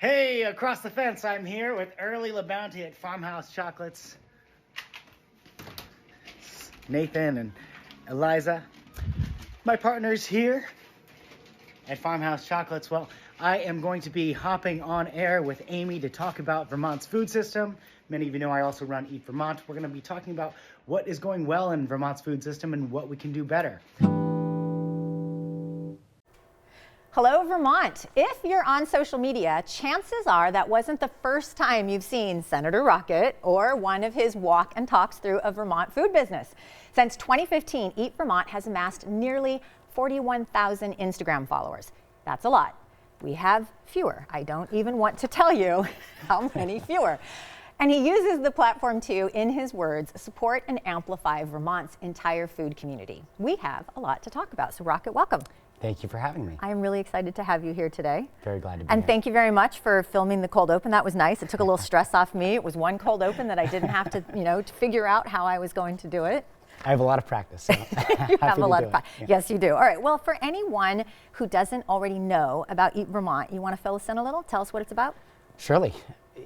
Hey, across the fence, I'm here with Early LaBounty at Farmhouse Chocolates. Nathan and Eliza, my partners here at Farmhouse Chocolates. Well, I am going to be hopping on air with Amy to talk about Vermont's food system. Many of you know I also run Eat Vermont. We're going to be talking about what is going well in Vermont's food system and what we can do better. Hello, Vermont. If you're on social media, chances are that wasn't the first time you've seen Senator Rocket or one of his walk and talks through a Vermont food business. Since 2015, Eat Vermont has amassed nearly 41,000 Instagram followers. That's a lot. We have fewer. I don't even want to tell you how many fewer. And he uses the platform to, in his words, support and amplify Vermont's entire food community. We have a lot to talk about. So Rocket, welcome. Thank you for having me. I am really excited to have you here today. Very glad to be And here. thank you very much for filming the cold open. That was nice. It took a little stress off me. It was one cold open that I didn't have to, to figure out how I was going to do it. I have a lot of practice. So You have a lot of practice. Yeah. Yes, you do. All right. Well, for anyone who doesn't already know about Eat Vermont, you want to fill us in a little? Tell us what it's about. Surely.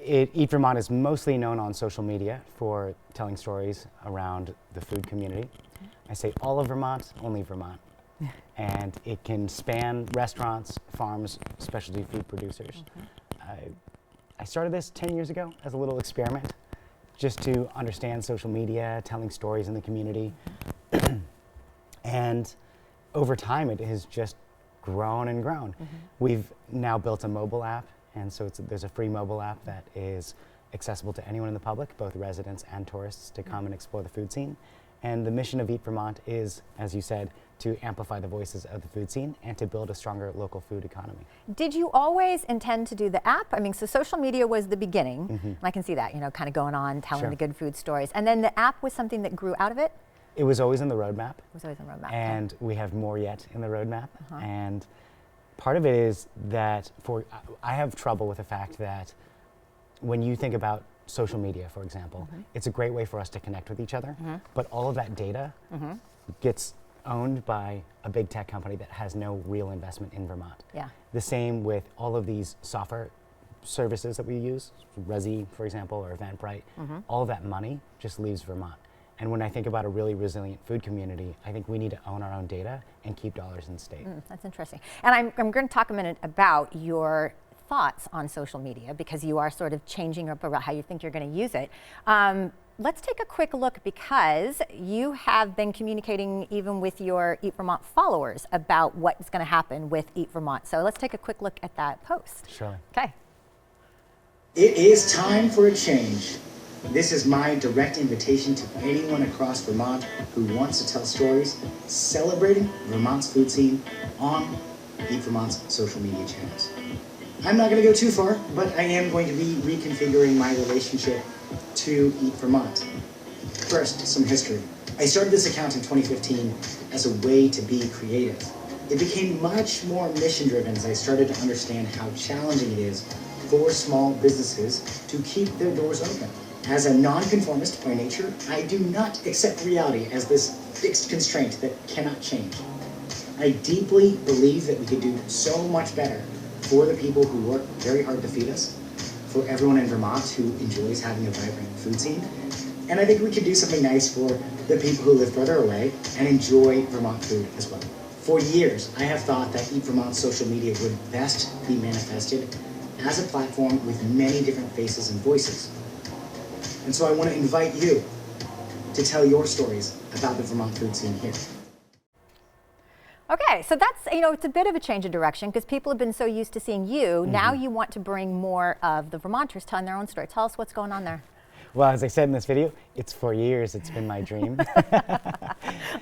Eat Vermont is mostly known on social media for telling stories around the food community. I say all of Vermont, only Vermont. And it can span restaurants, farms, specialty food producers. I started this 10 years ago as a little experiment, just to understand social media, telling stories in the community. And over time, it has just grown and grown. We've now built a mobile app, and so there's a free mobile app that is accessible to anyone in the public, both residents and tourists, to come and explore the food scene. And the mission of Eat Vermont is, as you said, to amplify the voices of the food scene and to build a stronger local food economy. Did you always intend to do the app? I mean, so social media was the beginning, and I can see that, kind of going on, telling Sure. the good food stories. And then the app was something that grew out of it? It was always in the roadmap. It was always in the roadmap. And we have more yet in the roadmap. And part of it is that I have trouble with the fact that when you think about social media, for example, it's a great way for us to connect with each other, but all of that data gets owned by a big tech company that has no real investment in Vermont. Yeah. The same with all of these software services that we use, Resi, for example, or Eventbrite. All of that money just leaves Vermont. And when I think about a really resilient food community, I think we need to own our own data and keep dollars in state. That's interesting. And I'm going to talk a minute about your thoughts on social media, because you are sort of changing up about how you think you're going to use it. Let's take a quick look, because you have been communicating even with your Eat Vermont followers about what's going to happen with Eat Vermont. So let's take a quick look at that post. Surely. Okay. It is time for a change. This is my direct invitation to anyone across Vermont who wants to tell stories celebrating Vermont's food scene on Eat Vermont's social media channels. I'm not going to go too far, but I am going to be reconfiguring my relationship to Eat Vermont. First, some history. I started this account in 2015 as a way to be creative. It became much more mission-driven as I started to understand how challenging it is for small businesses to keep their doors open. As a nonconformist by nature, I do not accept reality as this fixed constraint that cannot change. I deeply believe that we could do so much better for the people who work very hard to feed us, for everyone in Vermont who enjoys having a vibrant food scene, and I think we could do something nice for the people who live further away and enjoy Vermont food as well. For years, I have thought that Eat Vermont's social media would best be manifested as a platform with many different faces and voices. And so I want to invite you to tell your stories about the Vermont food scene here. Okay, so that's, it's a bit of a change of direction, because people have been so used to seeing you. Now you want to bring more of the Vermonters telling their own story. Tell us what's going on there. Well, as I said in this video, it's for years, it's been my dream.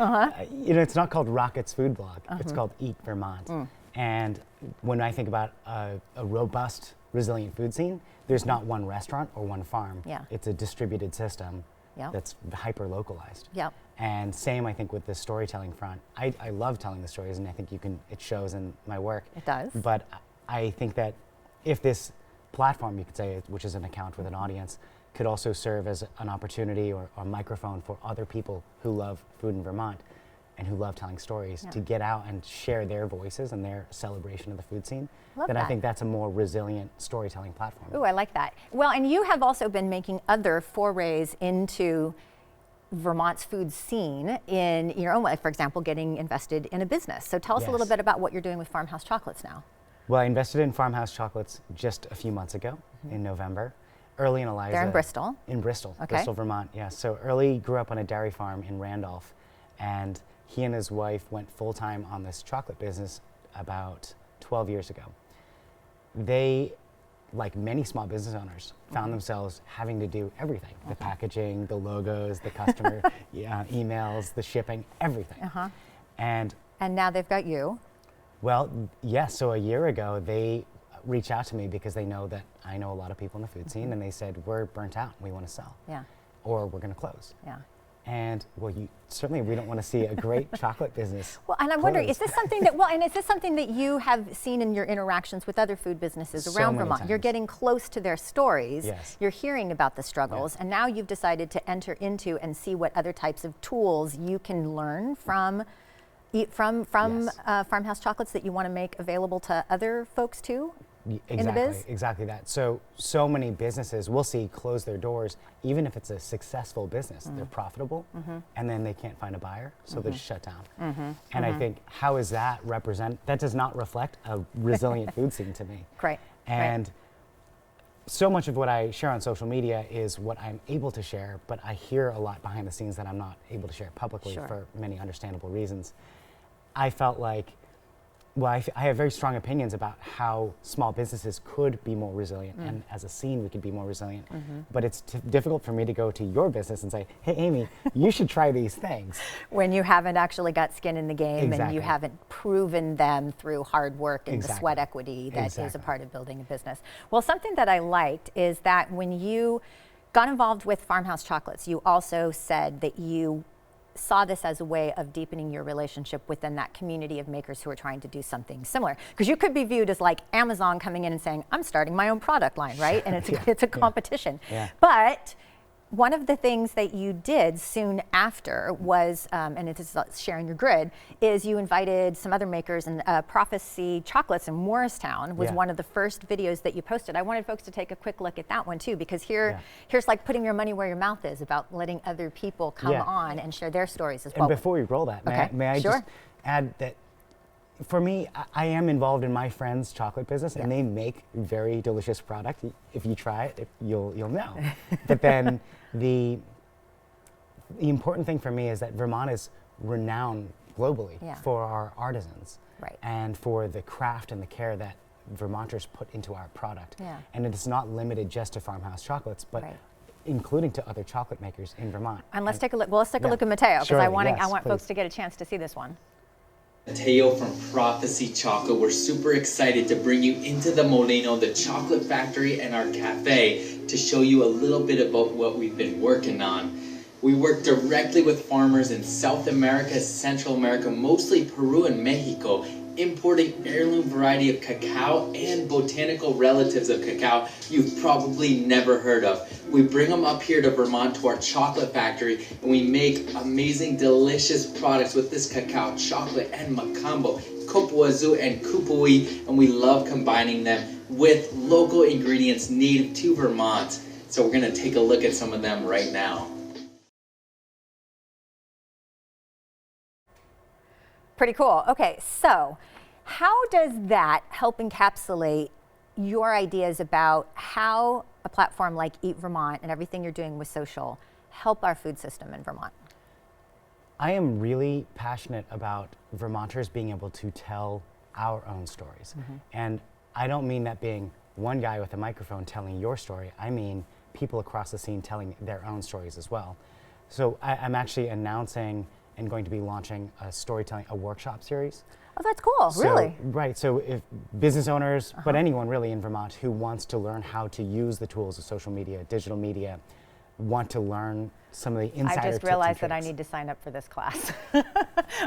It's not called Rocket's Food Blog, it's called Eat Vermont. And when I think about a robust, resilient food scene, there's not one restaurant or one farm. Yeah. It's a distributed system that's hyper-localized. Yep. And same, I think, with the storytelling front. I love telling the stories, and I think it shows in my work. It does. But I think that if this platform, you could say, which is an account with an audience, could also serve as an opportunity or a microphone for other people who love food in Vermont, and who love telling stories to get out and share their voices and their celebration of the food scene, Love then that. I think that's a more resilient storytelling platform. Ooh, I like that. Well, and you have also been making other forays into Vermont's food scene in your own way, for example, getting invested in a business. So tell us a little Yes. bit about what you're doing with Farmhouse Chocolates now. Well, I invested in Farmhouse Chocolates just a few months ago in November. Early and Eliza. They're in Bristol. In Bristol, Okay. Bristol, Vermont. Yeah. So Early grew up on a dairy farm in Randolph, and he and his wife went full time on this chocolate business about 12 years ago. They, like many small business owners, found themselves having to do everything: the packaging, the logos, the customer emails, the shipping, everything. And And now they've got you. well, yes. So a year ago, they reached out to me because they know that I know a lot of people in the food scene, and they said, we're burnt out, we want to sell, Yeah, or we're going to close. yeah. And well, certainly we don't want to see a great chocolate business. Well, and I'm wondering, is close. this something that, well, and is this something that you have seen in your interactions with other food businesses So around many Vermont? You're times. getting close to their stories. Yes. You're hearing about the struggles, and now you've decided to enter into and see what other types of tools you can learn from Yes. Farmhouse Chocolates that you want to make available to other folks too? Exactly, in the biz? exactly that. So many businesses we'll see close their doors, even if it's a successful business. They're profitable, and then they can't find a buyer, so they just shut down. And I think, how is that that does not reflect a resilient food scene to me. Great. And so much of what I share on social media is what I'm able to share, but I hear a lot behind the scenes that I'm not able to share publicly Sure. for many understandable reasons. I felt like, well, I have very strong opinions about how small businesses could be more resilient, and as a scene we could be more resilient. But it's difficult for me to go to your business and say, hey, Amy, you should try these things. When you haven't actually got skin in the game and Exactly. you haven't proven them through hard work and the Exactly. sweat equity that is a Exactly. part of building a business. Well, something that I liked is that when you got involved with Farmhouse Chocolates, you also said that you saw this as a way of deepening your relationship within that community of makers who are trying to do something similar. Because you could be viewed as like Amazon coming in and saying, I'm starting my own product line, right? And it's a competition. Yeah. But one of the things that you did soon after was, and it is sharing your grid, is you invited some other makers, and Prophecy Chocolates in Morristown was Yeah. one of the first videos that you posted. I wanted folks to take a quick look at that one too, because here's like putting your money where your mouth is about letting other people come Yeah. on and share their stories as And well. before we roll that, Okay, may I sure. just add that for me, I am involved in my friend's chocolate business, and Yeah. they make very delicious product. If you try it, you'll know. But then the important thing for me is that Vermont is renowned globally Yeah. for our artisans, Right. and for the craft and the care that Vermonters put into our product. Yeah. And it is not limited just to Farmhouse Chocolates, but Right. including to other chocolate makers in Vermont. And let's take a look. Well, let's take a Yeah. look at Mateo, because I Surely, want yes, folks please. to get a chance to see this one. Mateo from Prophecy Chocolate. We're super excited to bring you into the Molino, the chocolate factory, and our cafe to show you a little bit about what we've been working on. We work directly with farmers in South America, Central America, mostly Peru and Mexico, importing heirloom variety of cacao and botanical relatives of cacao you've probably never heard of. We bring them up here to Vermont to our chocolate factory, and we make amazing, delicious products with this cacao, chocolate, and macambo, copoazu, and kupui, and we love combining them with local ingredients native to Vermont. So we're gonna take a look at some of them right now. Pretty cool. Okay, so how does that help encapsulate your ideas about how a platform like Eat Vermont and everything you're doing with social help our food system in Vermont? I am really passionate about Vermonters being able to tell our own stories. And I don't mean that being one guy with a microphone telling your story. I mean people across the scene telling their own stories as well. So I'm actually announcing and going to be launching a workshop series. Oh, that's cool. So- Really? Right. So if business owners, but anyone really in Vermont who wants to learn how to use the tools of social media, digital media, want to learn some of the insider I tips just and realized that I tricks. need to sign up for this class.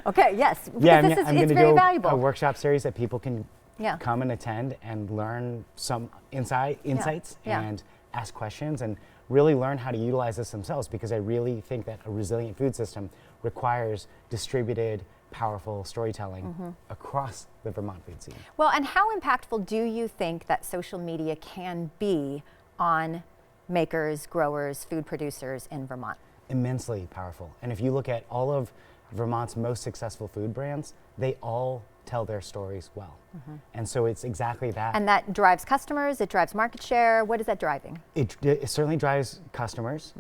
Okay, yes. Because Yeah, this I'm it's going to very do valuable. a workshop series that people can Yeah. come and attend and learn some insights Yeah. and ask questions and really learn how to utilize this themselves, because I really think that a resilient food system requires distributed, powerful storytelling across the Vermont food scene. Well, and how impactful do you think that social media can be on makers, growers, food producers in Vermont? Immensely powerful. And if you look at all of Vermont's most successful food brands, they all tell their stories well. And so it's exactly that. And that drives customers, it drives market share. What is that driving? It certainly drives customers.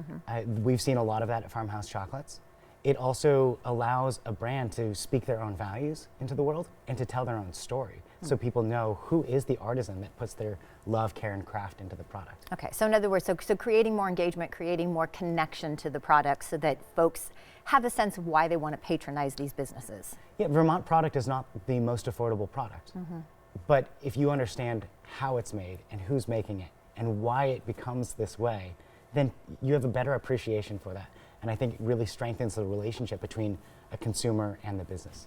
We've seen a lot of that at Farmhouse Chocolates. It also allows a brand to speak their own values into the world and to tell their own story. So people know who is the artisan that puts their love, care, and craft into the product. Okay, so in other words, so creating more engagement, creating more connection to the product so that folks have a sense of why they want to patronize these businesses. Yeah, Vermont product is not the most affordable product. But if you understand how it's made and who's making it and why it becomes this way, then you have a better appreciation for that. And I think it really strengthens the relationship between a consumer and the business.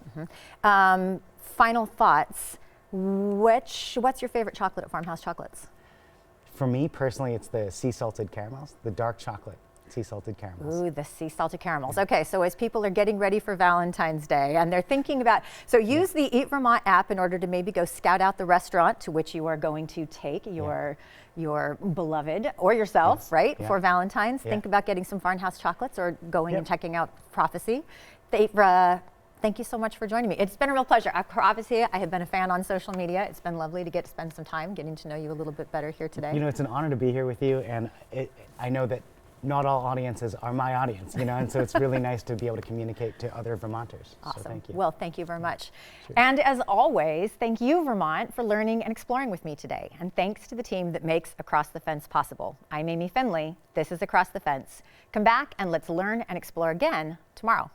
Final thoughts. What's your favorite chocolate at Farmhouse Chocolates? For me personally, it's the sea salted caramels, the dark chocolate sea salted caramels. Ooh, the sea salted caramels. Okay, so as people are getting ready for Valentine's Day and they're thinking about, so use the Eat Vermont app in order to maybe go scout out the restaurant to which you are going to take your beloved or yourself, right, for Valentine's. Think about getting some Farmhouse Chocolates or going and checking out Prophecy. Thank you so much for joining me. It's been a real pleasure. Obviously, I have been a fan on social media. It's been lovely to get to spend some time getting to know you a little bit better here today. You know, it's an honor to be here with you, and I know that not all audiences are my audience, you know, and so it's really nice to be able to communicate to other Vermonters. Awesome. So thank you. Well, thank you very much. Sure. And as always, thank you, Vermont, for learning and exploring with me today. And thanks to the team that makes Across the Fence possible. I'm Amy Finley. This is Across the Fence. Come back and let's learn and explore again tomorrow.